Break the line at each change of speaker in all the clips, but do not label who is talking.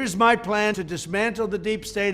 Here's my plan to dismantle the deep state.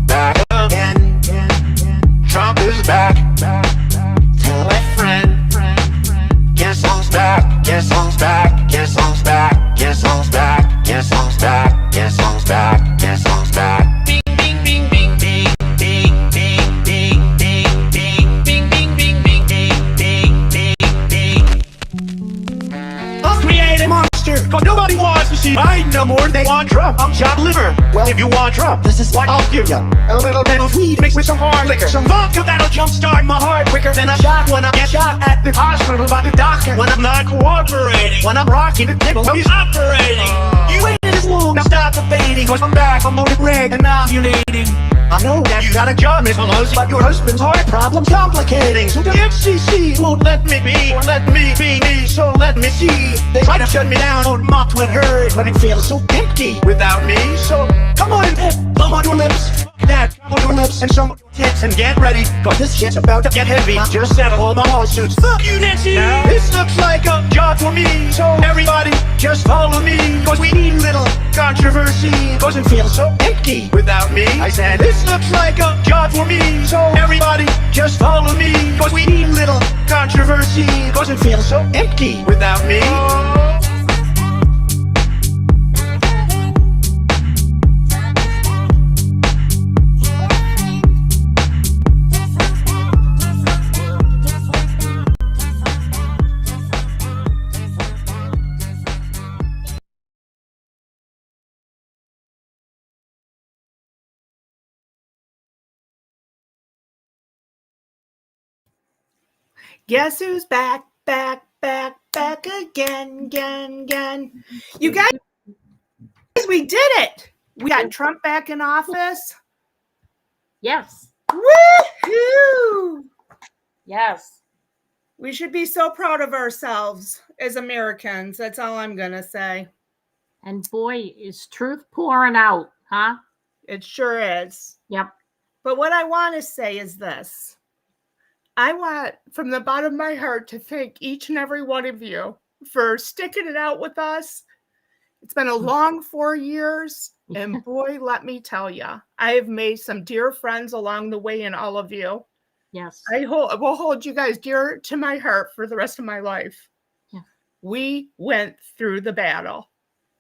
Back again. Trump is back. Tell a friend. Guess who's back? Guess who's back? Guess who's back? Guess who's back? Guess who's back? Guess who's back? Guess who's back? Bing bing bing bing bing bing bing bing bing bing bing bing bing bing bing bing bing. I'll create a monster, cause nobody wants to see Biden no more. They want Trump. I'm chopped liver. Well, if you want Trump, this is what I'll give you. A little bit of weed mixed with some hard liquor, some vodka that'll jumpstart my heart quicker than a shot when I get shot at the hospital by the doctor. When I'm not cooperating, when I'm rocking the table, he's operating. You waited this long, now stop debating, cause I'm back, I'm loaded red and ovulating. I know that you got a job, Miss Pelosi, but your husband's heart problem's complicating. So the FCC won't let me be, won't let me be me, so let me see. They try to shut me down on my Twitter, but it feels so empty without me. So come on, blow on your lips, that on your lips, and some tits, and get ready, cause this shit's about to get heavy. I just settled all my lawsuits. Fuck you, Nancy. This looks like a job for me, so everybody just follow me, cause we need a little controversy, cause it feels so empty without me. I said this looks like a job for me, so everybody just follow me, cause we need a little controversy, cause it feels so empty without me.
Guess who's back, back, back, back again, again, again. You guys, we did it. We got Trump back in office.
Yes.
Woohoo!
Yes.
We should be so proud of ourselves as Americans. That's all I'm going to say.
And boy, is truth pouring out, huh?
It sure is.
Yep.
But what I want to say is this. I want, from the bottom of my heart, to thank each and every one of you for sticking it out with us. It's been a long 4 years, and boy, let me tell you, I have made some dear friends along the way in all of you.
Yes.
I will hold you guys dear to my heart for the rest of my life.
Yeah.
We went through the battle.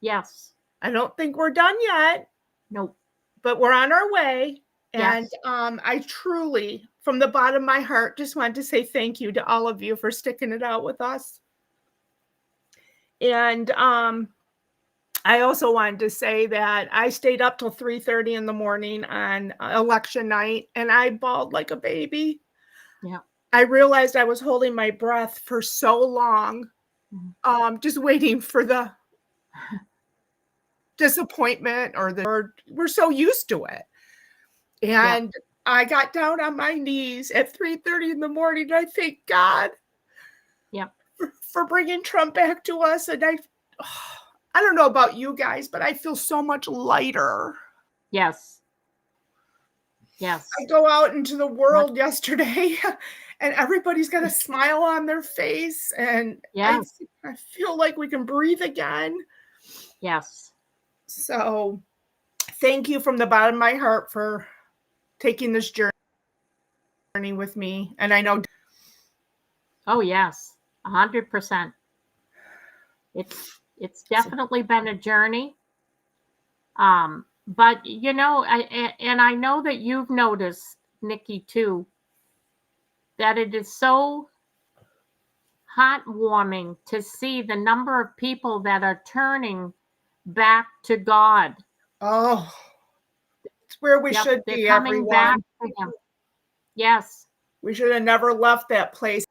Yes.
I don't think we're done yet.
Nope.
But we're on our way.
Yes.
And I truly, from the bottom of my heart, just wanted to say thank you to all of you for sticking it out with us. And I also wanted to say that I stayed up till 3:30 in the morning on election night, and I bawled like a baby.
Yeah.
I realized I was holding my breath for so long, just waiting for the disappointment or we're so used to it. And I got down on my knees at 3:30 in the morning. And I thank God for bringing Trump back to us. And I don't know about you guys, but I feel so much lighter.
Yes. Yes.
I go out into the world yesterday and everybody's got a smile on their face. And I feel like we can breathe again.
Yes.
So thank you from the bottom of my heart for taking this journey with me. And I know.
Oh, yes. 100%. It's definitely been a journey. But you know, I know that you've noticed, Nikki, too, that it is so heartwarming to see the number of people that are turning back to God.
Oh, it's where we
Yep,
should
they're
be,
coming back
everyone.
to Him. Yes.
We should have never left that place.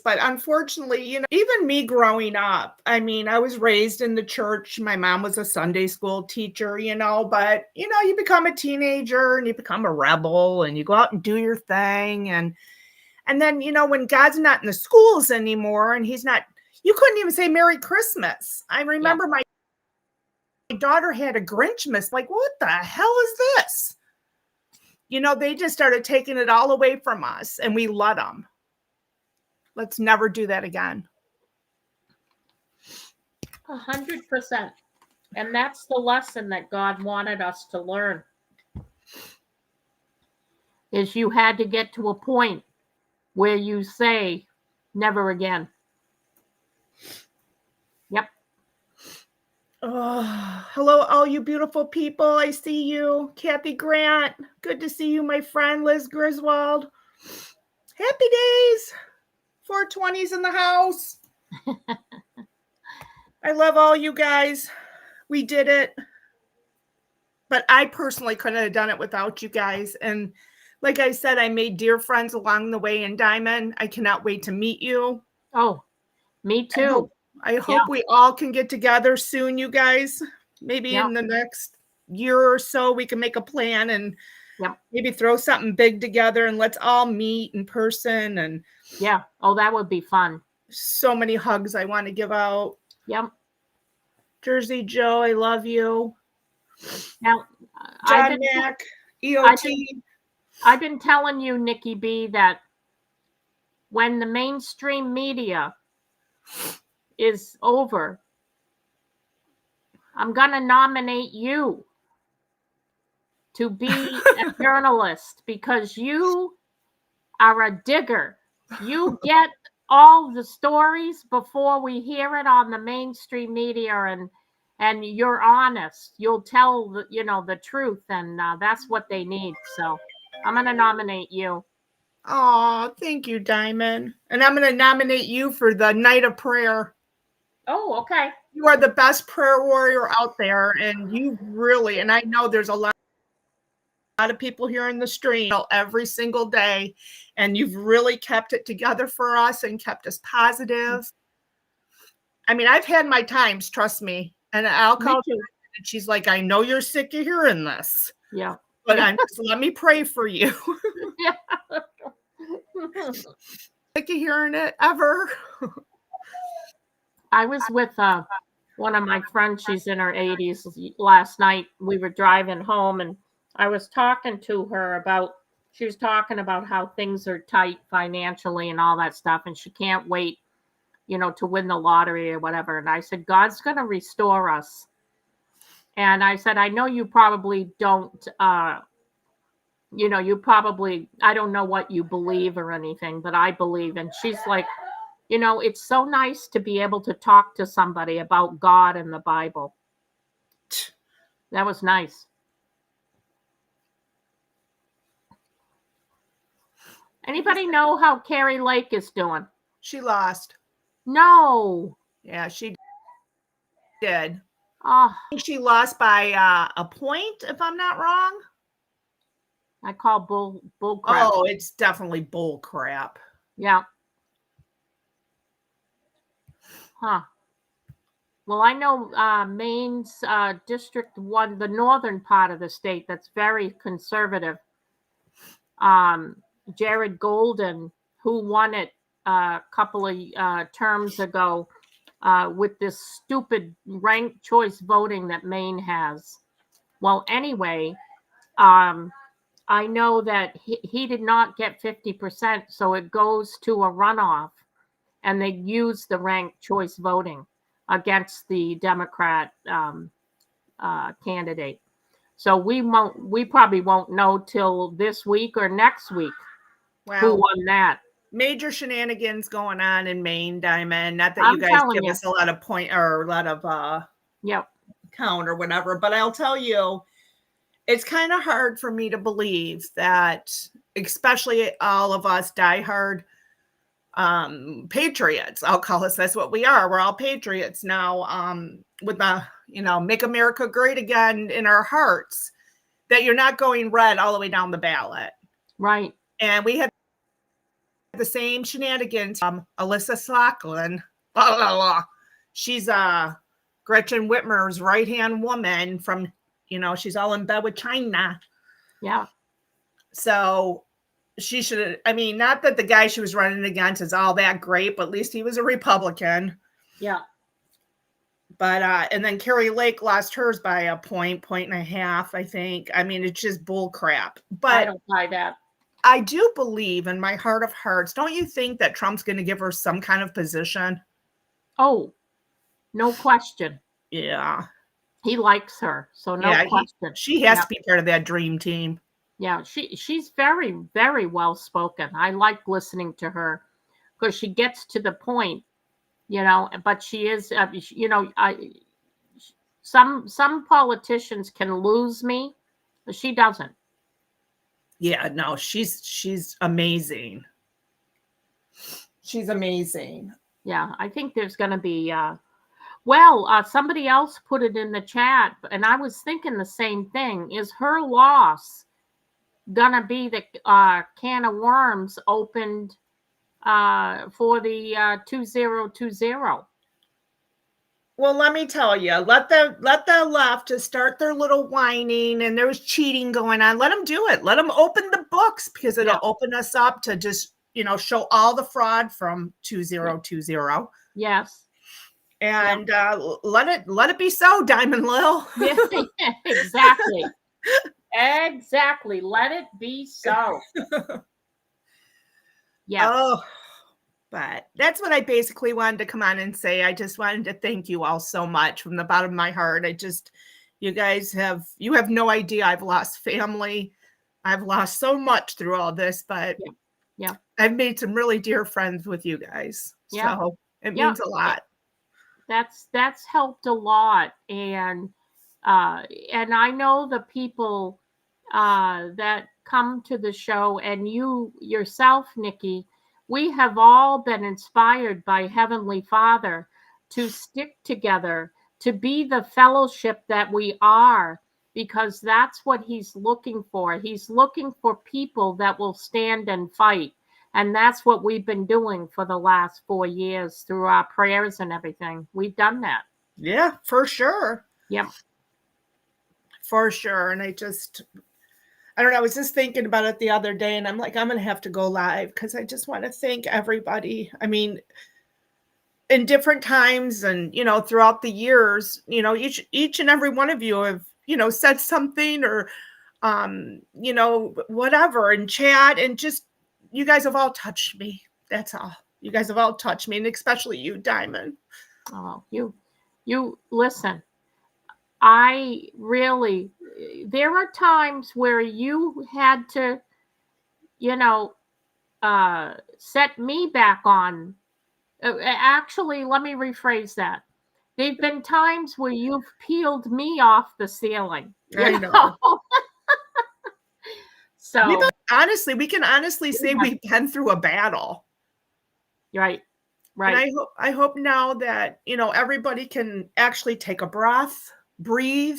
But unfortunately, even me growing up, I mean, I was raised in the church. My mom was a Sunday school teacher, but you become a teenager and you become a rebel and you go out and do your thing. And then, when God's not in the schools anymore and he's not, you couldn't even say Merry Christmas. I remember my daughter had a Grinchmas. Like, what the hell is this? They just started taking it all away from us and we let them. Let's never do that again.
100%. And that's the lesson that God wanted us to learn. Is you had to get to a point where you say, never again. Yep.
Oh, hello, all you beautiful people. I see you. Kathy Grant. Good to see you, my friend. Liz Griswold. Happy days. 420s in the house. I love all you guys. We did it. But I personally couldn't have done it without you guys. And like I said, I made dear friends along the way in Diamond. I cannot wait to meet you.
Oh, me too.
I hope we all can get together soon, you guys. Maybe in the next year or so, we can make a plan and maybe throw something big together and let's all meet in person. And
yeah. Oh, that would be fun.
So many hugs I want to give out.
Yep.
Jersey Joe, I love you.
Now,
John Mack, EOT.
I've been telling you, Nikki B, that when the mainstream media is over, I'm going to nominate you to be a journalist because you are a digger. You get all the stories before we hear it on the mainstream media, and you're honest. You'll tell the truth, and that's what they need. So I'm going to nominate you.
Oh, thank you, Diamond. And I'm going to nominate you for the night of prayer.
Oh, okay.
You are the best prayer warrior out there, and you really, and I know there's a lot of people here in the stream every single day, and you've really kept it together for us and kept us positive. I mean, I've had my times, trust me, and I'll call her, and she's like, I know you're sick of hearing this.
Yeah.
But let me pray for you.
Yeah.
Sick of hearing it ever.
I was with one of my friends. She's in her 80s. Last night we were driving home and I was talking to her she was talking about how things are tight financially and all that stuff. And she can't wait, to win the lottery or whatever. And I said, God's going to restore us. And I said, I know you probably don't, I don't know what you believe or anything, but I believe. And she's like, it's so nice to be able to talk to somebody about God and the Bible. That was nice. Anybody know how Carrie Lake is doing?
She lost.
No.
Yeah, she did.
Oh.
I think she lost by a point, if I'm not wrong.
I call bull crap.
Oh, it's definitely bull crap.
Yeah. Huh. Well, I know Maine's District 1, the northern part of the state, that's very conservative. Jared Golden, who won it a couple of terms ago with this stupid ranked choice voting that Maine has. Well, anyway, I know that he did not get 50%, so it goes to a runoff, and they use the ranked choice voting against the Democrat candidate. So we probably won't know till this week or next week who won that.
Major shenanigans going on in Maine, Diamond. Not that you guys give us a lot of point or a lot of count or whatever, but I'll tell you, it's kind of hard for me to believe that, especially all of us diehard patriots. I'll call us, that's what we are. We're all patriots now, with the, make America great again in our hearts, that you're not going red all the way down the ballot.
Right.
And we had the same shenanigans. Alyssa Slocklin, blah, blah, blah. She's Gretchen Whitmer's right-hand woman from, she's all in bed with China.
Yeah.
So she should, not that the guy she was running against is all that great, but at least he was a Republican.
Yeah.
But, and then Carrie Lake lost hers by a point and a half, I think. It's just bull crap. But
I don't buy that.
I do believe in my heart of hearts. Don't you think that Trump's going to give her some kind of position?
Oh, no question.
Yeah.
He likes her, so no question.
She has to be part of that dream team.
Yeah, she's very, very well spoken. I like listening to her because she gets to the point, but she is, some politicians can lose me, but she doesn't.
Yeah, no, she's amazing. She's amazing.
Yeah, I think there's going to be, somebody else put it in the chat, and I was thinking the same thing. Is her loss going to be the can of worms opened for the 2020?
Well, let me tell you, let the left to start their little whining, and there was cheating going on. Let them do it. Let them open the books, because it'll open us up to just, show all the fraud from 2020.
Yes.
And let it be so, Diamond Lil.
Yeah, exactly. Exactly. Let it be so. Yeah.
Oh, but that's what I basically wanted to come on and say. I just wanted to thank you all so much from the bottom of my heart. You guys have no idea. I've lost family. I've lost so much through all this, but
yeah.
I've made some really dear friends with you guys.
Yeah.
So it means a lot.
That's helped a lot. And I know the people that come to the show, and you yourself, Nikki, we have all been inspired by Heavenly Father to stick together, to be the fellowship that we are, because that's what he's looking for. He's looking for people that will stand and fight. And that's what we've been doing for the last 4 years through our prayers and everything. We've done that.
Yeah, for sure.
Yep.
For sure. And I don't know. I was just thinking about it the other day, and I'm like, I'm going to have to go live because I just want to thank everybody. In different times and, throughout the years, each and every one of you have, said something or, whatever in chat, and just, you guys have all touched me. That's all. You guys have all touched me, and especially you, Diamond.
Oh, you listen. I really, there are times where you had to, set me back on. Actually, let me rephrase that. There've been times where you've peeled me off the ceiling.
I know.
So
we can honestly say we've been through a battle.
Right.
And I hope now that, everybody can actually take a breath, breathe,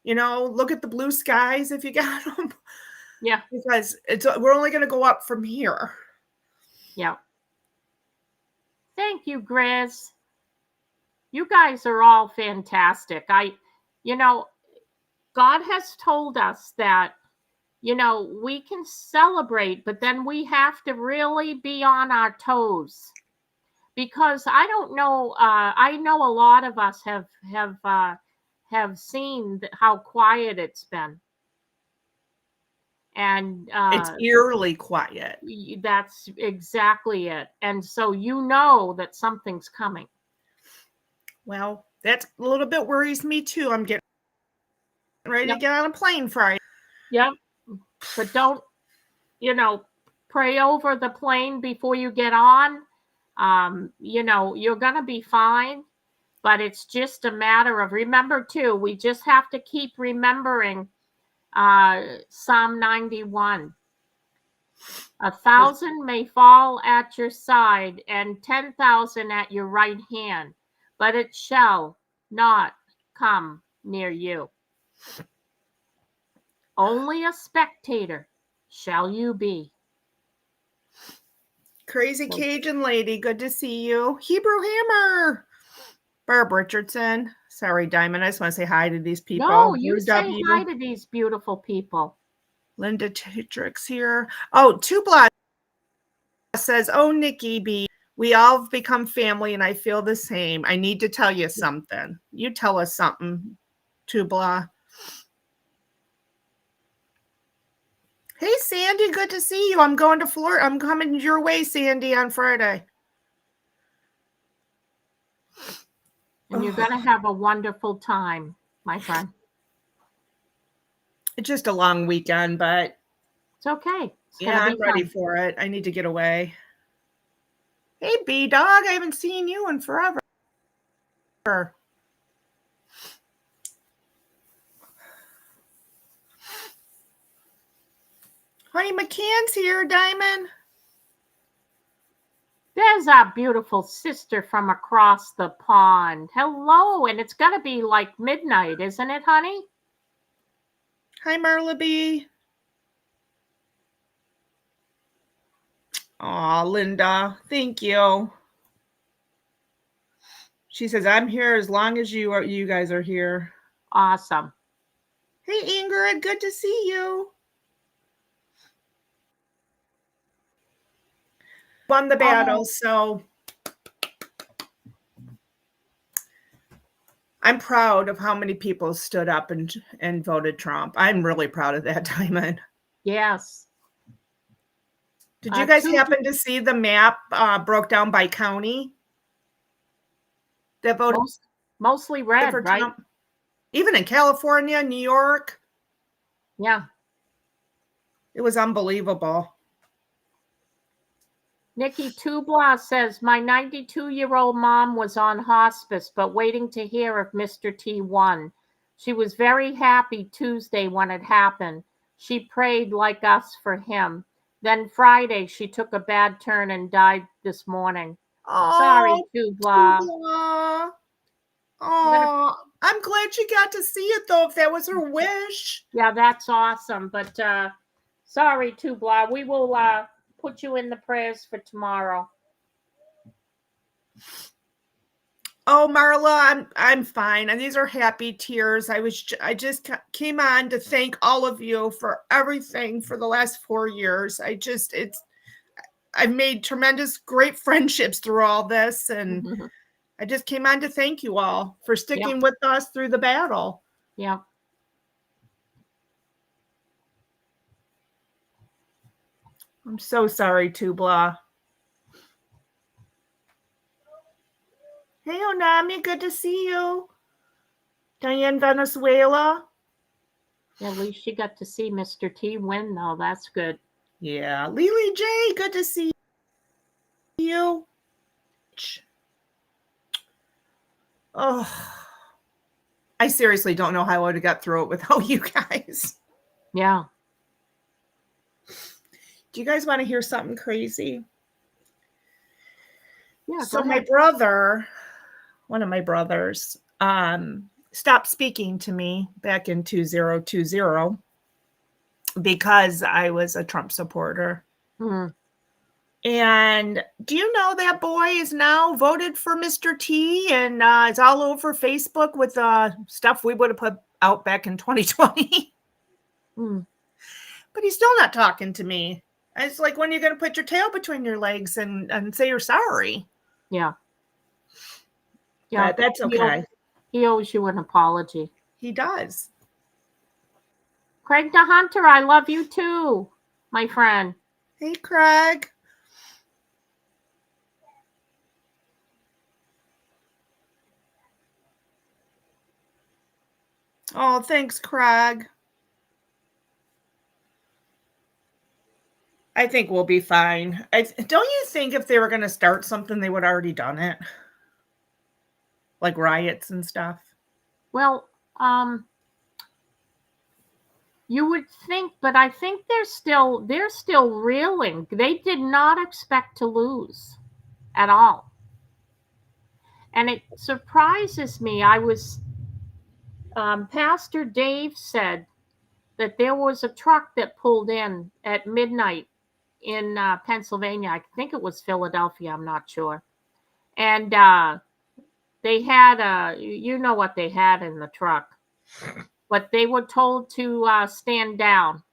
look at the blue skies if you got them.
Yeah.
Because we're only going to go up from here.
Yeah. Thank you, Grizz. You guys are all fantastic. God has told us that, we can celebrate, but then we have to really be on our toes. Because I don't know, I know a lot of us have seen how quiet it's been. And
it's eerily quiet.
That's exactly it. And so that something's coming.
Well, that's a little bit worries me too. I'm getting ready to get on a plane Friday.
Yep. But don't, pray over the plane before you get on. You're going to be fine. But it's just a matter of, remember too, we just have to keep remembering Psalm 91. 1,000 may fall at your side and 10,000 at your right hand, but it shall not come near you. Only a spectator shall you be.
Crazy Cajun lady, good to see you. Hebrew Hammer. Barb Richardson. Sorry, Diamond. I just want to say hi to these people.
No, you
Drew
say
W.
hi to these beautiful people.
Linda Titrix here. Oh, Tubla says, oh, Nikki B, we all have become family and I feel the same. I need to tell you something. You tell us something, Tubla. Hey, Sandy, good to see you. I'm going to Florida. I'm coming your way, Sandy, on Friday.
And you're going to have a wonderful time, my friend.
It's just a long weekend, but
it's okay.
I'm ready for it. I need to get away. Hey, B-Dog, I haven't seen you in forever. Honey McCann's here, Diamond.
There's our beautiful sister from across the pond. Hello, and it's got to be like midnight, isn't it, honey?
Hi, Marla B. Aw, Linda, thank you. She says, I'm here as long as you guys are here.
Awesome.
Hey, Ingrid, good to see you. Won the battle, so I'm proud of how many people stood up and voted Trump. I'm really proud of that, Diamond.
Yes.
Did you guys happen to see the map broke down by county? That voted
mostly red, right? Trump?
Even in California, New York.
Yeah.
It was unbelievable.
Nikki Tubla says, my 92-year-old mom was on hospice, but waiting to hear if Mr. T won. She was very happy Tuesday when it happened. She prayed like us for him. Then Friday, she took a bad turn and died this morning.
Oh,
sorry, Tubla.
Oh, I'm glad she got to see it, though, if that was her wish.
Yeah, that's awesome. But sorry, Tubla. We will put you in the prayers for tomorrow.
Oh, Marla, I'm fine, and these are happy tears. I just came on to thank all of you for everything for the last 4 years. I've made tremendous, great friendships through all this, and I just came on to thank you all for sticking with us through the battle.
Yeah.
I'm so sorry, Tubla. Hey, Onami, good to see you. Diane Venezuela.
Yeah, at least she got to see Mr. T win, though. That's good.
Yeah. Lily J, good to see you. Oh, I seriously don't know how I would have got through it without you guys.
Yeah.
Do you guys want to hear something crazy?
Yeah.
So my brother, one of my brothers, stopped speaking to me back in 2020 because I was a Trump supporter. And do you know that boy is now voted for Mr. T, and it's all over Facebook with stuff we would have put out back in 2020. But he's still not talking to me. It's like, when are you going to put your tail between your legs and say you're sorry?
Yeah. Yeah,
but that's okay.
He owes you an apology.
He does.
Craig the Hunter, I love you too, my friend.
Hey, Craig. Oh, thanks, Craig. I think we'll be fine. Don't you think if they were going to start something, they would have already done it? Like riots and stuff?
Well, You would think, but I think they're still reeling. They did not expect to lose at all. And it surprises me. Pastor Dave said that there was a truck that pulled in at midnight in Pennsylvania. I think it was Philadelphia, I'm not sure. And they had you know what they had in the truck, but they were told to stand down.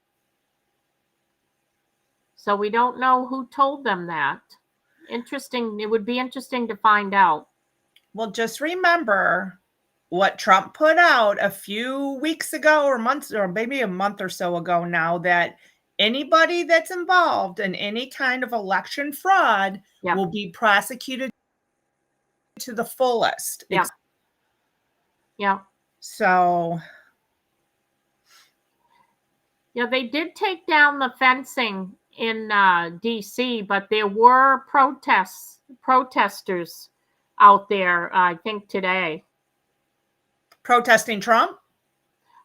So we don't know who told them that. Interesting. It would be interesting to find out.
Well, just remember what Trump put out a few weeks ago or months or maybe a month or so ago now, that anybody that's involved in any kind of election fraud
Yep.
will be prosecuted to the fullest.
Yeah. Yeah.
So,
Yeah, they did take down the fencing in DC, but there were protesters out there, I think today.
protesting Trump?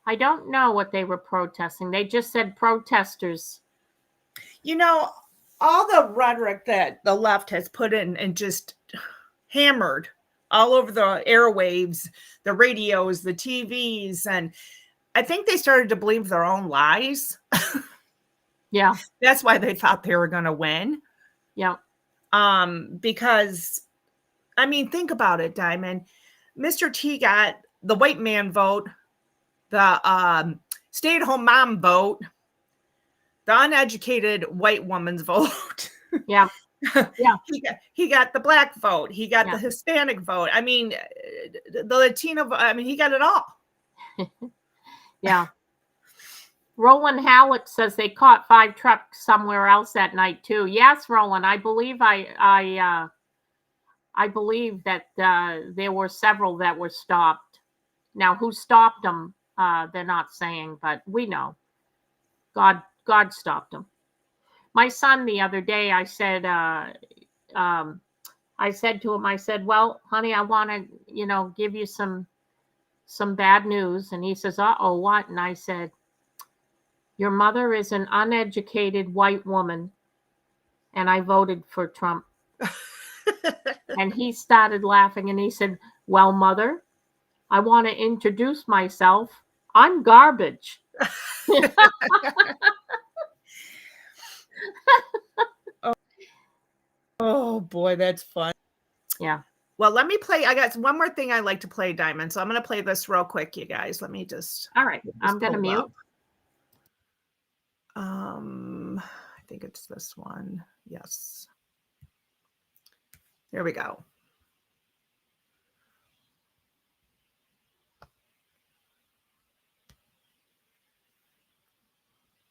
I don't know what they were protesting. They just said protesters.
You know, all the rhetoric that the left has put in and just hammered all over the airwaves, the radios, the TVs, and I think they started to believe their own lies.
Yeah.
That's why they thought they were going to win.
Yeah.
Because, I mean, think about it, Diamond. Mr. T got the white man vote, the stay-at-home mom vote, the uneducated white woman's vote.
Yeah. Yeah.
He got the black vote. He got
Yeah.
the Hispanic vote. I mean, the Latino vote. I mean, he got it all.
Yeah. Roland Howlett says they caught 5 trucks somewhere else that night too. Yes, Roland, I believe I believe that there were several that were stopped. Now, who stopped them? They're not saying, but we know. God stopped them. My son the other day, I said to him, I said, well, honey, I want to, give you some bad news. And he says, uh-oh, what? And I said, your mother is an uneducated white woman, and I voted for Trump. And he started laughing, and he said, well, mother, I want to introduce myself. I'm garbage.
Oh boy, that's fun.
Yeah.
Well, let me play. I got one more thing I like to play, Diamond. So I'm going to play this real quick, you guys. Let me just.
All right. I'm going to mute.
Up. I think it's this one. Yes. Here we go.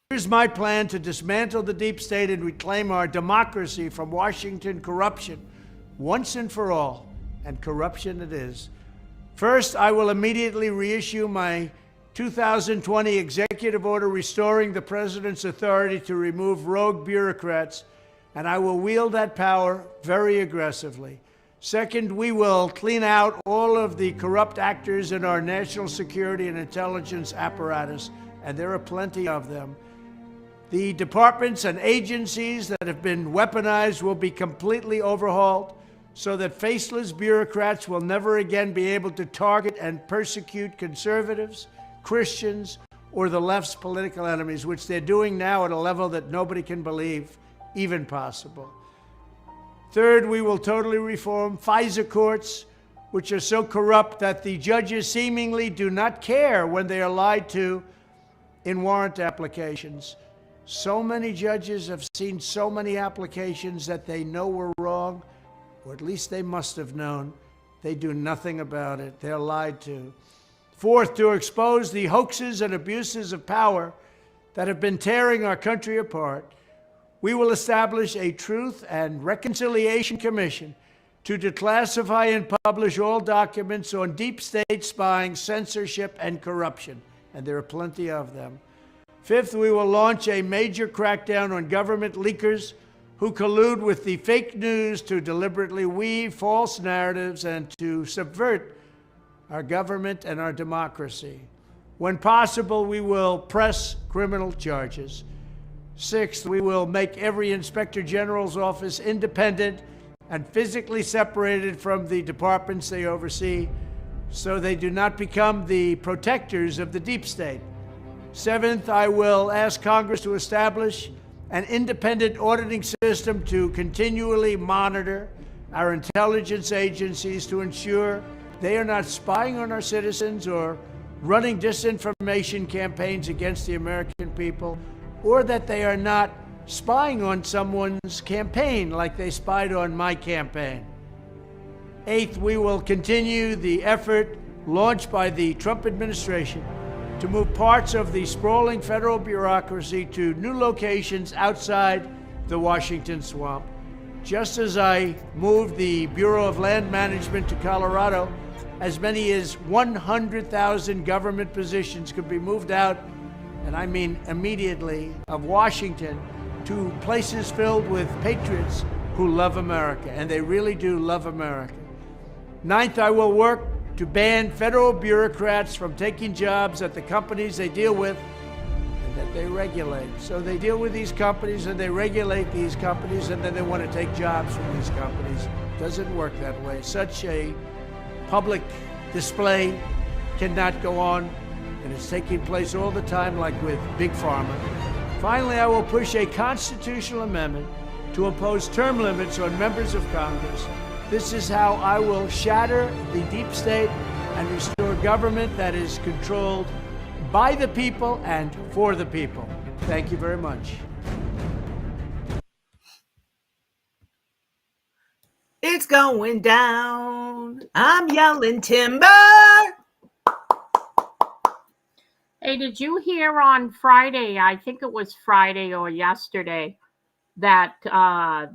Here's my plan to dismantle the deep state and reclaim our democracy from Washington corruption once and for all. And corruption it is. First, I will immediately reissue my 2020 executive order restoring the president's authority to remove rogue bureaucrats, and I will wield that power very aggressively. Second, we will clean out all of the corrupt actors in our national security and intelligence apparatus, and there are plenty of them. The departments and agencies that have been weaponized will be completely overhauled so that faceless bureaucrats will never again be able to target and persecute conservatives, Christians, or the left's political enemies, which they're doing now at a level that nobody can believe even possible. Third, we will totally reform FISA courts, which are so corrupt that the judges seemingly do not care when they are lied to in warrant applications. So many judges have seen so many applications that they know were wrong, or at least they must have known. They do nothing about it. They're lied to. Fourth, to expose the hoaxes and abuses of power that have been tearing our country apart, we will establish a Truth and Reconciliation Commission to declassify and publish all documents on deep state spying, censorship, and corruption. And there are plenty of them. Fifth, we will launch a major crackdown on government leakers who collude with the fake news to deliberately weave false narratives and to subvert our government and our democracy. When possible, we will press criminal charges. Sixth, we will make every Inspector General's office independent and physically separated from the departments they oversee, so they do not become the protectors of the deep state. Seventh, I will ask Congress to establish an independent auditing system to continually monitor our intelligence agencies to ensure they are not spying on our citizens or running disinformation campaigns against the American people, or that they are not spying on someone's campaign like they spied on my campaign. Eighth, we will continue the effort launched by the Trump administration to move parts of the sprawling federal bureaucracy to new locations outside the Washington swamp. Just as I moved the Bureau of Land Management to Colorado, as many as 100,000 government positions could be moved out, and I mean immediately, of Washington to places filled with patriots who love America, and they really do love America. Ninth, I will work to ban federal bureaucrats from taking jobs at the companies they deal with and that they regulate. So they deal with these companies and they regulate these companies, and then they want to take jobs from these companies. Doesn't work that way. Such a public display cannot go on, and it's taking place all the time, like with Big Pharma. Finally, I will push a constitutional amendment to impose term limits on members of Congress. This is how I will shatter the deep state and restore government that is controlled by the people and for the people. Thank you very much.
It's going down. I'm yelling timber.
Hey, did you hear on Friday, I think it was Friday or yesterday, that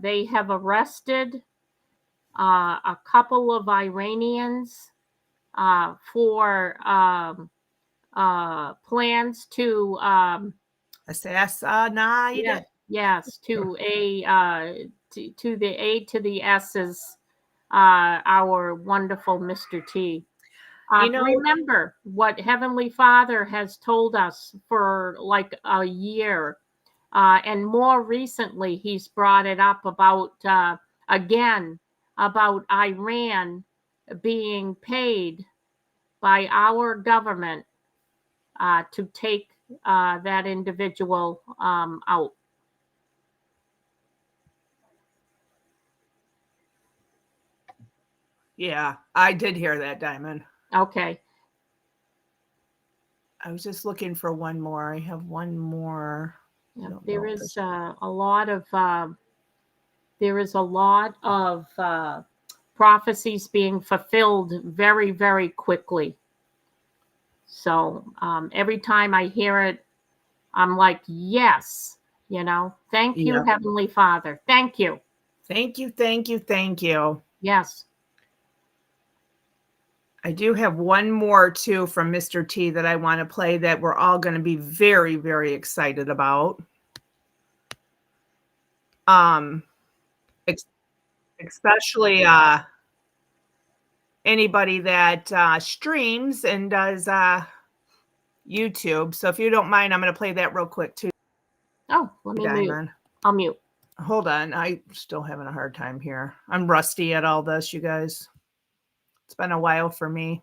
they have arrested a couple of Iranians for plans to
assassinate.
Yes, to the aid to the S's, our wonderful Mr. T. Remember what Heavenly Father has told us for like a year, and more recently he's brought it up about again about Iran being paid by our government to take that individual out.
Yeah, I did hear that, Diamond.
Okay.
I was just looking for one more. I have one more.
Yeah, there is a lot of prophecies being fulfilled very, very quickly. So every time I hear it, I'm like, yes, thank you,
Yeah.
Heavenly Father. Thank you.
Thank you, thank you, thank you.
Yes.
I do have one more too from Mr. T that I want to play that we're all going to be very, very excited about. Especially anybody that streams and does YouTube. So if you don't mind, I'm going to play that real quick too.
Oh, let me mute. I'll mute.
Hold on. I'm still having a hard time here. I'm rusty at all this, you guys. It's been a while for me.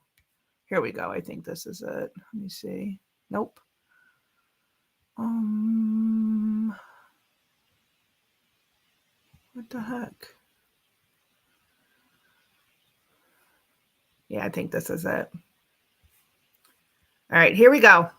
Here we go. I think this is it. Let me see. Nope. What the heck? Yeah, I think this is it. All right, here we go.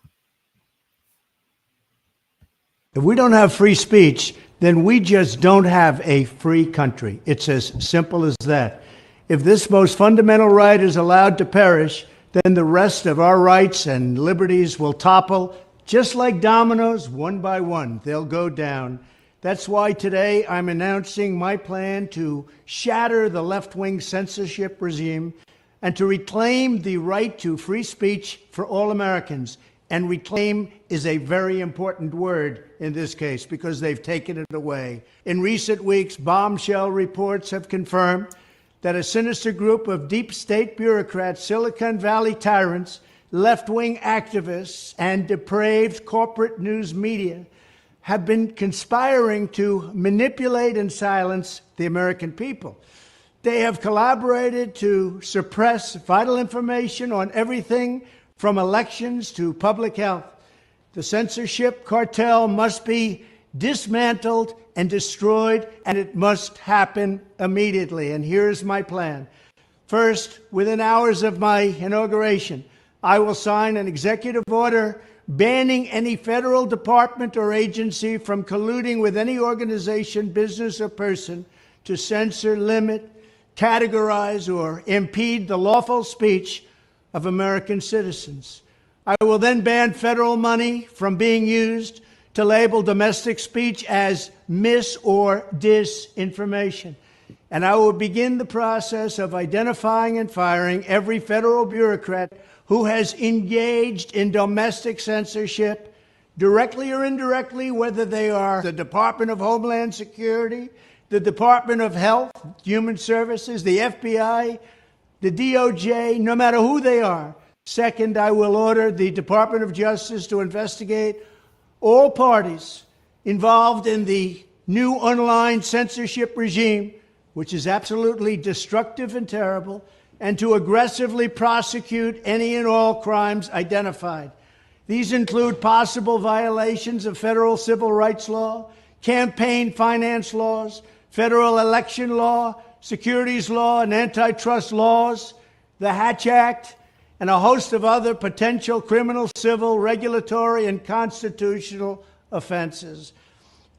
If we don't have free speech, then we just don't have a free country. It's as simple as that. If this most fundamental right is allowed to perish, then the rest of our rights and liberties will topple, just like dominoes, one by one. They'll go down. That's why today I'm announcing my plan to shatter the left-wing censorship regime and to reclaim the right to free speech for all Americans. And reclaim is a very important word in this case because they've taken it away. In recent weeks, bombshell reports have confirmed that a sinister group of deep state bureaucrats, Silicon Valley tyrants, left-wing activists and depraved corporate news media have been conspiring to manipulate and silence the American people. They have collaborated to suppress vital information on everything from elections to public health. The censorship cartel must be dismantled and destroyed, and it must happen immediately. And here's my plan. First, within hours of my inauguration, I will sign an executive order banning any federal department or agency from colluding with any organization, business, or person to censor, limit, categorize, or impede the lawful speech of American citizens. I will then ban federal money from being used to label domestic speech as mis- or disinformation. And I will begin the process of identifying and firing every federal bureaucrat who has engaged in domestic censorship, directly or indirectly, whether they are the Department of Homeland Security, the Department of Health, Human Services, the FBI, the DOJ, no matter who they are. Second, I will order the Department of Justice to investigate all parties involved in the new online censorship regime, which is absolutely destructive and terrible, and to aggressively prosecute any and all crimes identified. These include possible violations of federal civil rights law, campaign finance laws, federal election law, securities law, and antitrust laws, the Hatch Act, and a host of other potential criminal, civil, regulatory, and constitutional offenses.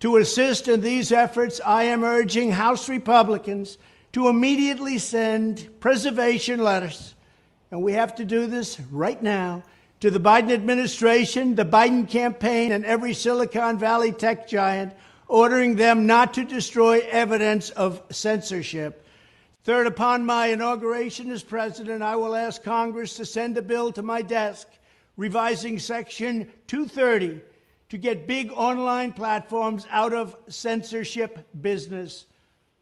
To assist in these efforts, I am urging House Republicans to immediately send preservation letters, and we have to do this right now, to the Biden administration, the Biden campaign, and every Silicon Valley tech giant, ordering them not to destroy evidence of censorship. Third, upon my inauguration as president, I will ask Congress to send a bill to my desk revising Section 230 to get big online platforms out of censorship business.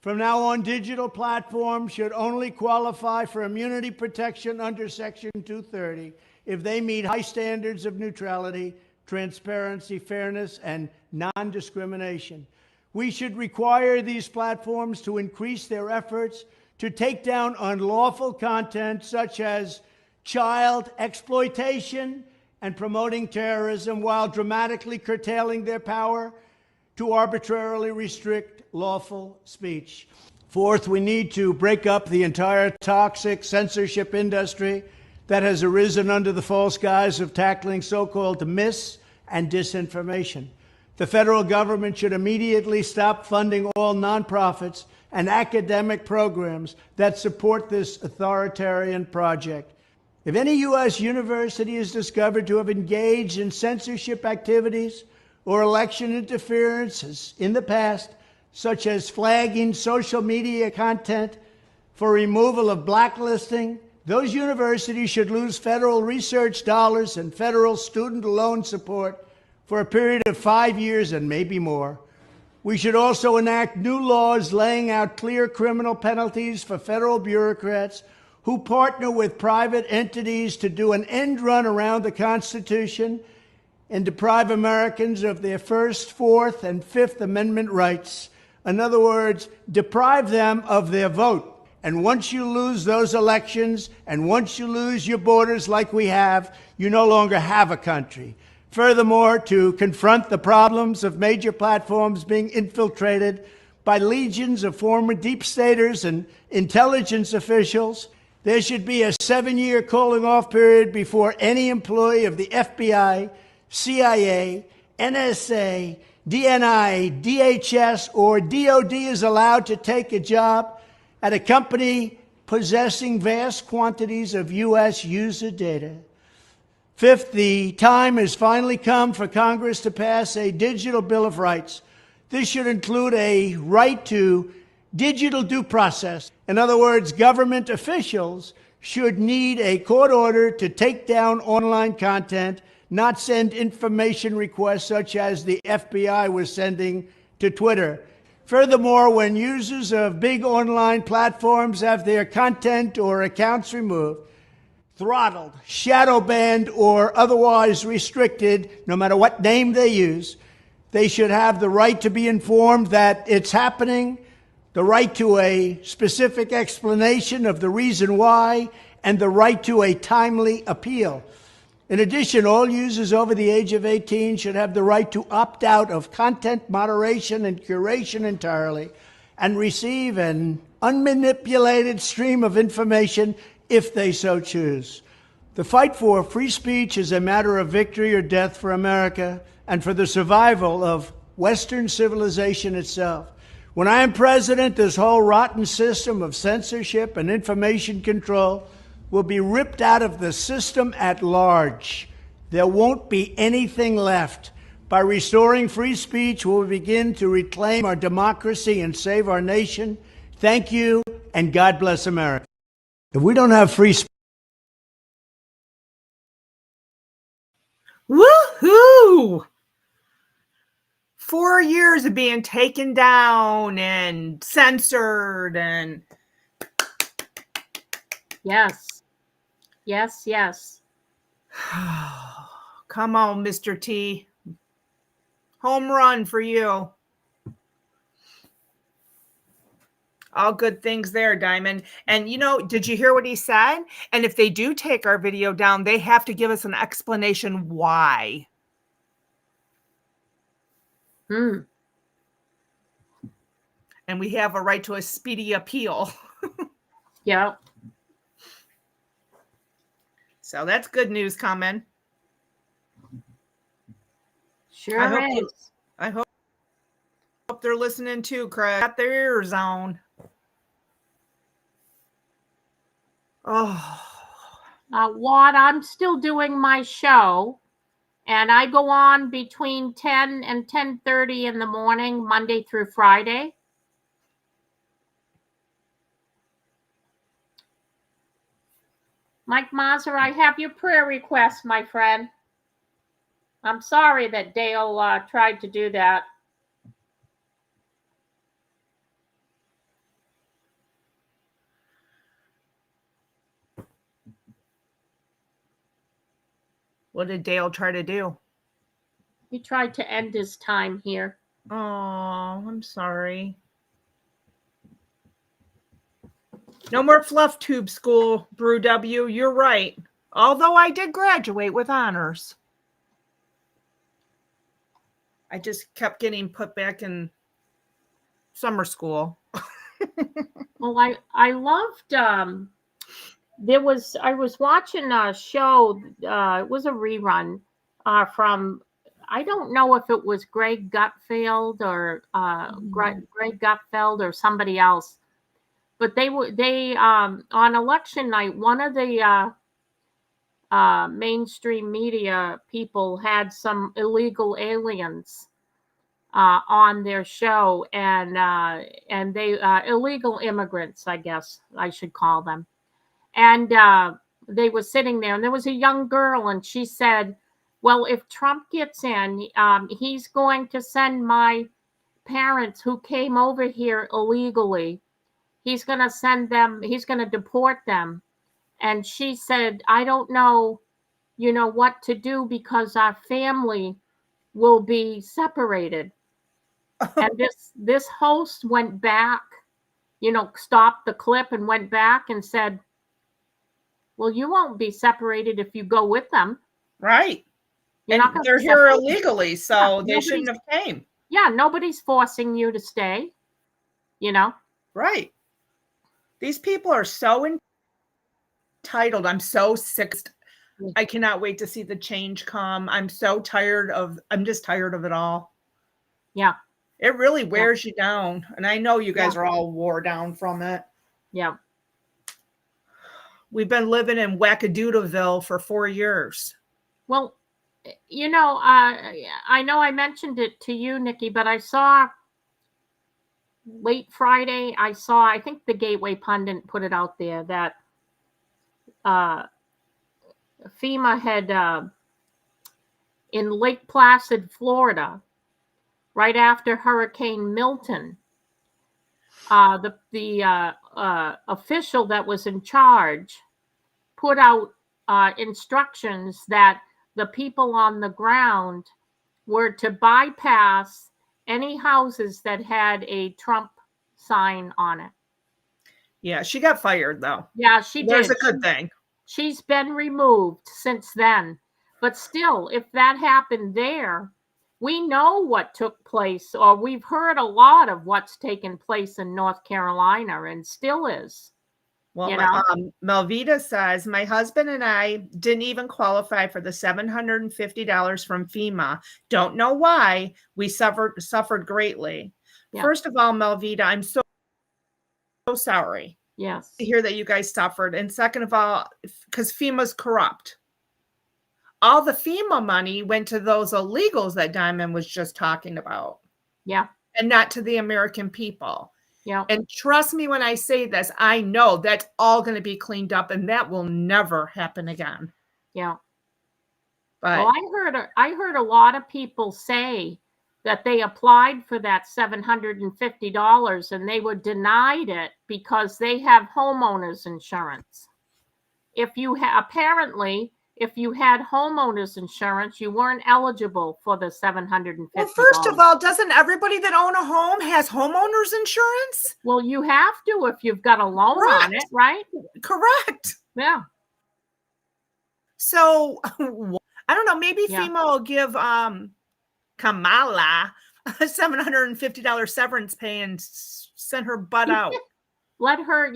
From now on, digital platforms should only qualify for immunity protection under Section 230 if they meet high standards of neutrality, transparency, fairness, and non-discrimination. We should require these platforms to increase their efforts to take down unlawful content such as child exploitation and promoting terrorism, while dramatically curtailing their power to arbitrarily restrict lawful speech. Fourth, we need to break up the entire toxic censorship industry that has arisen under the false guise of tackling so-called mis- and disinformation. The federal government should immediately stop funding all nonprofits and academic programs that support this authoritarian project. If any U.S. university is discovered to have engaged in censorship activities or election interferences in the past, such as flagging social media content for removal of blacklisting, those universities should lose federal research dollars and federal student loan support for a period of 5 years and maybe more. We should also enact new laws laying out clear criminal penalties for federal bureaucrats who partner with private entities to do an end run around the Constitution and deprive Americans of their First, Fourth, and Fifth Amendment rights. In other words, deprive them of their vote. And once you lose those elections, and once you lose your borders like we have, you no longer have a country. Furthermore, to confront the problems of major platforms being infiltrated by legions of former deep staters and intelligence officials, there should be a 7-year cooling-off period before any employee of the FBI, CIA, NSA, DNI, DHS, or DOD is allowed to take a job at a company possessing vast quantities of U.S. user data. Fifth, the time has finally come for Congress to pass a digital Bill of Rights. This should include a right to digital due process. In other words, government officials should need a court order to take down online content, not send information requests such as the FBI was sending to Twitter. Furthermore, when users of big online platforms have their content or accounts removed, throttled, shadow banned, or otherwise restricted, no matter what name they use. They should have the right to be informed that it's happening, the right to a specific explanation of the reason why, and the right to a timely appeal. In addition, all users over the age of 18 should have the right to opt out of content moderation and curation entirely and receive an unmanipulated stream of information if they so choose. The fight for free speech is a matter of victory or death for America and for the survival of Western civilization itself. When I am president, this whole rotten system of censorship and information control will be ripped out of the system at large. There won't be anything left. By restoring free speech, we'll begin to reclaim our democracy and save our nation. Thank you, and God bless America. If we don't have free speech,
Woohoo! 4 years of being taken down and censored and
Yes. Yes, yes.
come on, Mr. T. Home run for you. All good things there, Diamond. And did you hear what he said? And if they do take our video down, they have to give us an explanation why.
Hmm.
And we have a right to a speedy appeal.
Yeah.
So that's good news coming.
Sure is.
I hope they're listening too, Craig. Got their ears on. Oh.
What? I'm still doing my show, and I go on between 10 and 10:30 in the morning, Monday through Friday. Mike Mazur, I have your prayer request, my friend. I'm sorry that Dale tried to do that.
What did Dale try to do?
He tried to end his time here.
Oh, I'm sorry. No more fluff tube school, Brew W. You're right. Although I did graduate with honors. I just kept getting put back in summer school.
Well, I loved I was watching a show, it was a rerun from, I don't know if it was Greg Gutfeld or Greg Gutfeld or somebody else, but they on election night, one of the mainstream media people had some illegal aliens on their show, and they illegal immigrants, I guess I should call them. And they were sitting there, and there was a young girl, and she said, well, if Trump gets in, he's going to send my parents who came over here illegally, he's going to send them, he's going to deport them. And she said, I don't know, what to do because our family will be separated. And this host went back, stopped the clip and went back and said, well, you won't be separated if you go with them.
Right.
You're
and they're here illegally, so they shouldn't have came.
Yeah, nobody's forcing you to stay,
Right. These people are so entitled. I'm so sick. I cannot wait to see the change come. I'm just tired of it all.
Yeah.
It really wears you down. And I know you guys are all wore down from it.
Yeah.
We've been living in Wackadoodleville for 4 years.
Well, I know I mentioned it to you, Nikki, but I saw late Friday, I think the Gateway Pundit put it out there that FEMA had in Lake Placid, Florida, right after Hurricane Milton, the official that was in charge put out instructions that the people on the ground were to bypass any houses that had a Trump sign on it.
Yeah, she got fired though.
Yeah, she
There's
did.
a good thing.
She's been removed since then. But still, if that happened there, we know what took place, or we've heard a lot of what's taken place in North Carolina and still is.
Well,
You know?
Melvita says, my husband and I didn't even qualify for the $750 from FEMA. Don't know why. We suffered greatly.
Yeah.
First of all, Melvita, I'm so sorry
Yes.
to hear that you guys suffered. And second of all, because FEMA's corrupt. All the FEMA money went to those illegals that Diamond was just talking about.
Yeah.
And not to the American people.
Yeah.
And trust me when I say this, I know that's all going to be cleaned up and that will never happen again.
Yeah.
But
well, I heard a lot of people say that they applied for that $750 and they were denied it because they have homeowners insurance. Apparently, if you had homeowners insurance, you weren't eligible for the $750.
well, first of all, doesn't everybody that own a home has homeowners insurance?
Well, you have to if you've got a loan on it, right?
Correct.
Yeah.
So I don't know. Maybe
Yeah.
FEMA will give Kamala a $750 severance pay and send her butt out.
Let her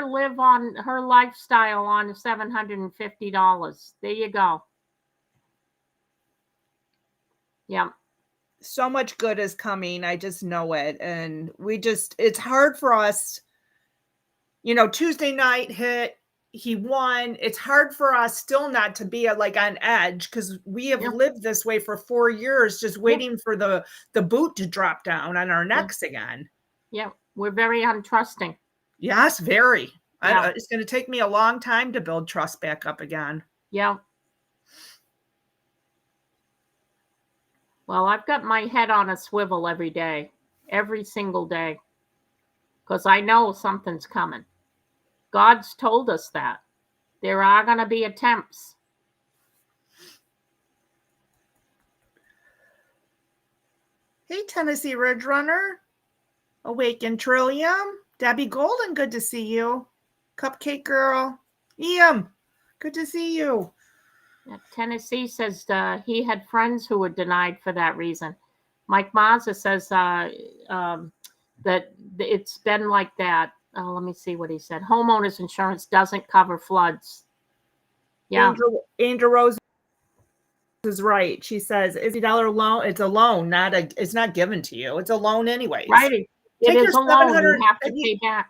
live on her lifestyle on $750. There you go. Yeah.
So much good is coming. I just know it. And it's hard for us. You know, Tuesday night hit, he won. It's hard for us still not to be like on edge because we have lived this way for 4 years, just waiting for the boot to drop down on our necks again.
Yeah. We're very untrusting.
Yes, very.
Yeah.
It's going to take me a long time to build trust back up again.
Yeah. Well, I've got my head on a swivel every day, every single day, because I know something's coming. God's told us that. There are going to be attempts.
Hey, Tennessee Ridge Runner. Awaken Trillium. Debbie Golden, good to see you. Cupcake Girl. Ian, good to see you.
Tennessee says he had friends who were denied for that reason. Mike Mazza says that it's been like that. Let me see what he said. Homeowners insurance doesn't cover floods. Yeah.
Angel Rose is right. She says, "Is $50 loan? It's a loan, it's not given to you. It's a loan anyways."
Right. It is a loan you have to pay back.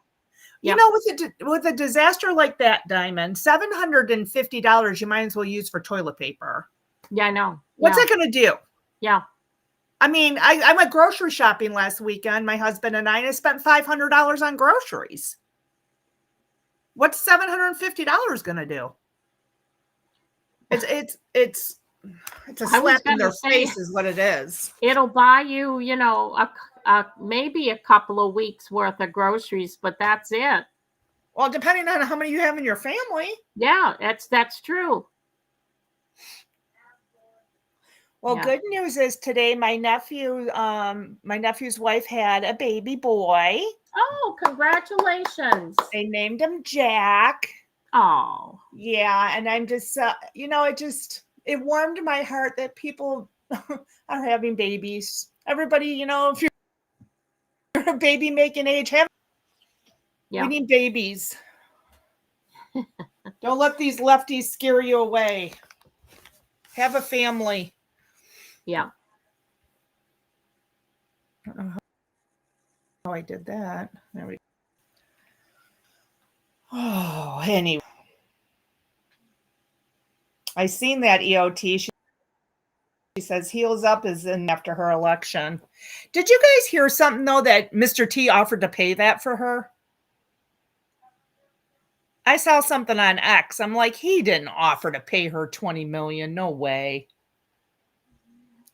You know, with a disaster like that, Diamond, $750 you might as well use for toilet paper.
Yeah, I know.
What's it going to do?
Yeah.
I mean, I went grocery shopping last weekend, my husband and I spent $500 on groceries. What's $750 going to do? It's a slap in their face is what it is.
It'll buy you, you know, maybe a couple of weeks worth of groceries, but that's it.
Well, depending on how many you have in your family.
Yeah, that's true.
Well, good news is today my nephew's wife had a baby boy.
Oh, congratulations.
They named him Jack.
Oh.
Yeah, and I'm just it warmed my heart that people are having babies. Everybody, if you're a baby making age, we need babies. Don't let these lefties scare you away. Have a family.
Yeah.
I don't know how I did that. There we go. Oh, anyway. I seen that EOT. She says heels up is in after her election. Did you guys hear something though that Mr. T offered to pay that for her? I saw something on X. I'm like, he didn't offer to pay her $20 million. No way.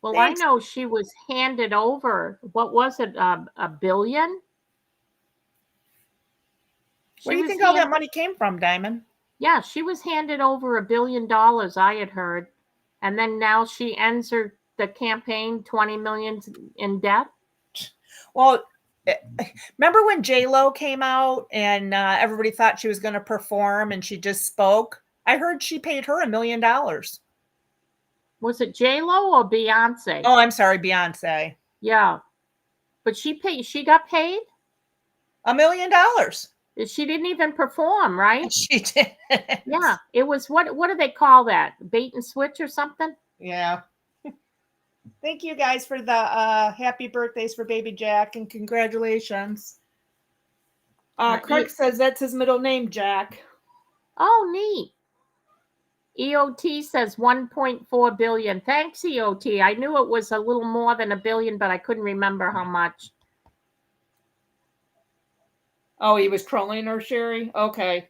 Well, thanks. I know she was handed over. What was it? $1 billion?
Where do you think all that money came from, Diamond?
Yeah, she was handed over $1 billion, I had heard. And then now she ends the campaign 20 million in debt.
Well, remember when J-Lo came out and everybody thought she was going to perform and she just spoke? I heard she paid her $1 million.
Was it J-Lo or Beyonce?
Oh, I'm sorry, Beyonce.
Yeah. But she got paid?
$1 million.
She didn't even perform, right?
She did.
Yeah. It was what do they call that? Bait and switch or something?
Yeah. Thank you guys for the happy birthdays for baby Jack and congratulations. Craig says that's his middle name, Jack.
Oh, neat. EOT says 1.4 billion. Thanks, EOT. I knew it was a little more than $1 billion, but I couldn't remember how much.
Oh, he was trolling her, Sherry? Okay.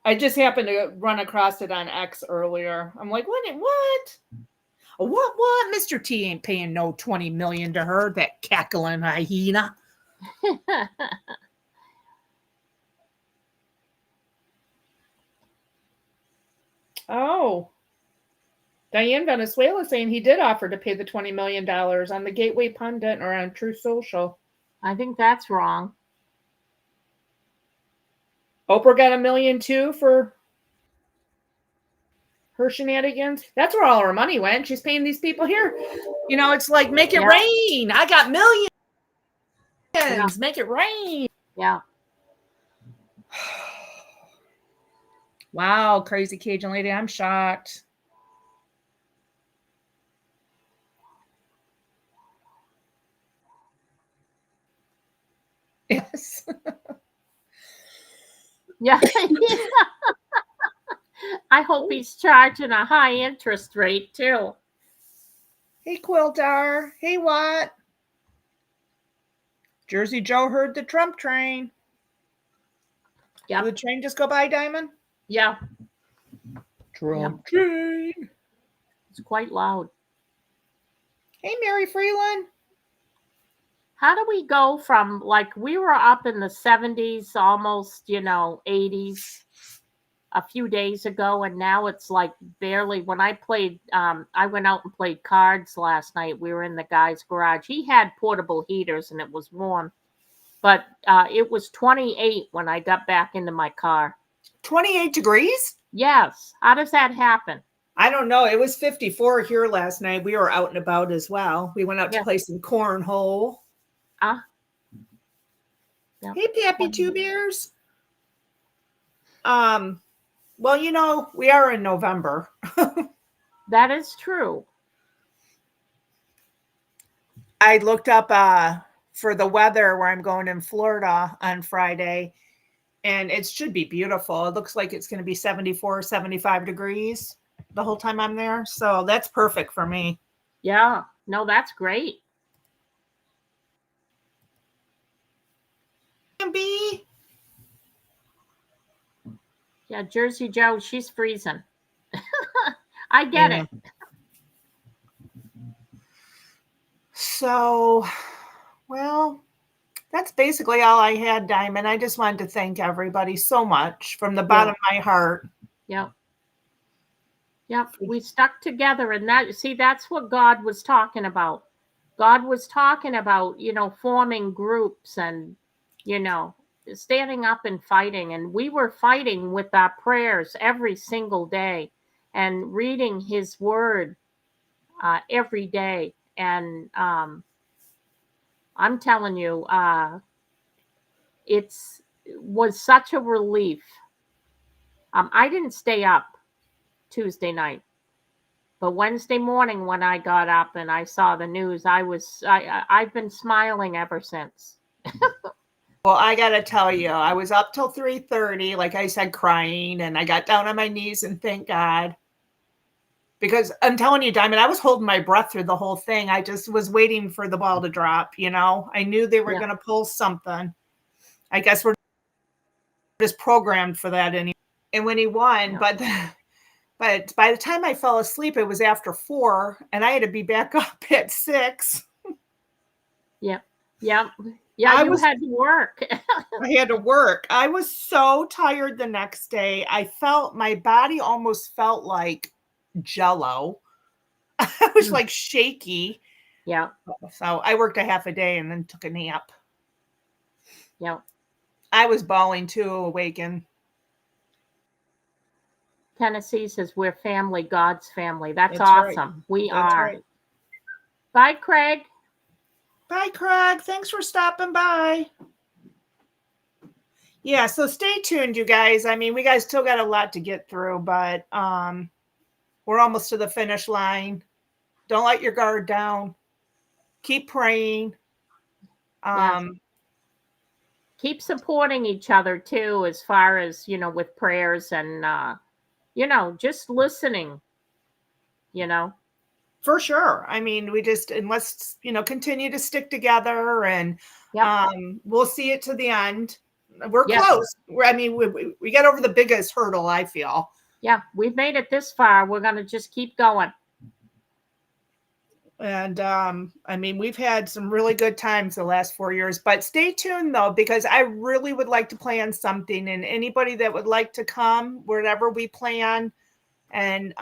I just happened to run across it on X earlier. I'm like, what? What? Mr. T ain't paying no 20 million to her, that cackling hyena. Oh. Diane Venezuela saying he did offer to pay the $20 million on the Gateway Pundit or on True Social.
I think that's wrong.
Oprah got $1 million too for her shenanigans. That's where all her money went. She's paying these people here. You know, it's like, make it rain. I got millions. Yeah. Make it rain.
Yeah.
Wow, crazy Cajun lady. I'm shocked. Yes.
Yeah. I hope he's charging a high interest rate too.
Hey, Quiltar. Hey, Watt. Jersey Joe heard the Trump train.
Yeah.
Did the train just go by, Diamond?
Yeah.
Trump train.
It's quite loud.
Hey, Mary Freeland.
How do we go from, like, we were up in the 70s, almost, 80s a few days ago, and now it's like barely. When I played, I went out and played cards last night. We were in the guy's garage. He had portable heaters and it was warm, but it was 28 when I got back into my car.
28 degrees?
Yes. How does that happen?
I don't know. It was 54 here last night. We were out and about as well. We went out to play some cornhole.
Yep.
Hey, Pappy Two Bears. Well, we are in November.
That is true.
I looked up for the weather where I'm going in Florida on Friday, and it should be beautiful. It looks like it's going to be 74, 75 degrees the whole time I'm there. So that's perfect for me.
Yeah. No, that's great.
B.
Yeah, Jersey Joe, she's freezing. I get it.
So, well, that's basically all I had, Diamond. I just wanted to thank everybody so much from the bottom of my heart.
Yep. We stuck together, and that's what God was talking about. God was talking about, forming groups and, standing up and fighting. And we were fighting with our prayers every single day and reading his word every day. And I'm telling you, it was such a relief. I didn't stay up Tuesday night, but Wednesday morning when I got up and I saw the news, I've been smiling ever since.
Well, I got to tell you, I was up till 3:30, like I said, crying, and I got down on my knees and thank God. Because I'm telling you, Diamond, I was holding my breath through the whole thing. I just was waiting for the ball to drop, I knew they were going to pull something. I guess we're just programmed for that anyway. And when he won, but by the time I fell asleep, it was after 4, and I had to be back up at 6.
Yeah. Yeah. Yeah,
I
you
was-
had to work.
I had to work. I was so tired the next day. I felt my body almost felt like jello. I was like shaky.
Yeah.
So I worked a half a day and then took a nap.
Yeah.
I was bawling too, awakened.
Tennessee says we're family, God's family. That's
That's right.
awesome. We
That's
are.
right.
Bye, Craig.
Bye, Craig. Thanks for stopping by. Yeah, so stay tuned, you guys. I mean, we guys still got a lot to get through, but we're almost to the finish line. Don't let your guard down. Keep praying.
Yes. Keep supporting each other too, as far as, with prayers and, just listening,
For sure. I mean, we just, and let's, continue to stick together and
Yep.
we'll see it to the end. We're
Yes.
close. We got over the biggest hurdle, I feel.
Yeah, we've made it this far. We're going to just keep going.
And I mean, we've had some really good times the last 4 years, but stay tuned though, because I really would like to plan something, and anybody that would like to come, wherever we plan, and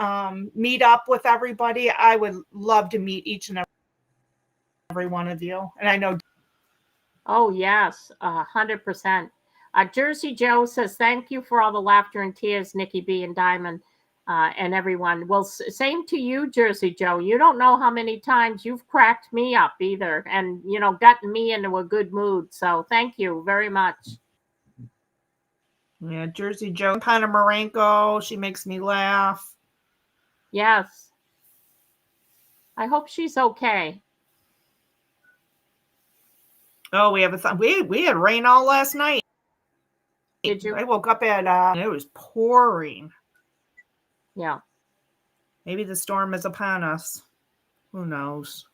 meet up with everybody, I would love to meet each and every one of you. And I know.
Oh, yes, 100%. Jersey Joe says, thank you for all the laughter and tears, Nikki B and Diamond. And everyone. Well, same to you, Jersey Joe. You don't know how many times you've cracked me up either and, gotten me into a good mood. So thank you very much.
Yeah, Jersey Joe, Conor Marenko, she makes me laugh.
Yes. I hope she's okay.
Oh, we had rain all last night.
Did you?
I woke up at it was pouring.
Yeah.
Maybe the storm is upon us. Who knows?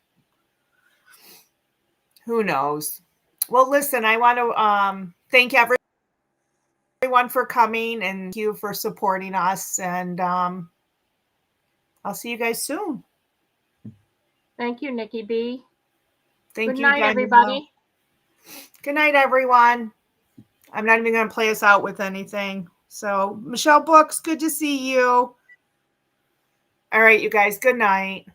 Who knows? Well, listen, I want to thank everyone for coming, and thank you for supporting us. And I'll see you guys soon.
Thank you, Nikki B.
Thank
Good
you.
night, everybody.
Good night, everyone. I'm not even going to play us out with anything. So, Michelle Books, good to see you. All right, you guys, good night.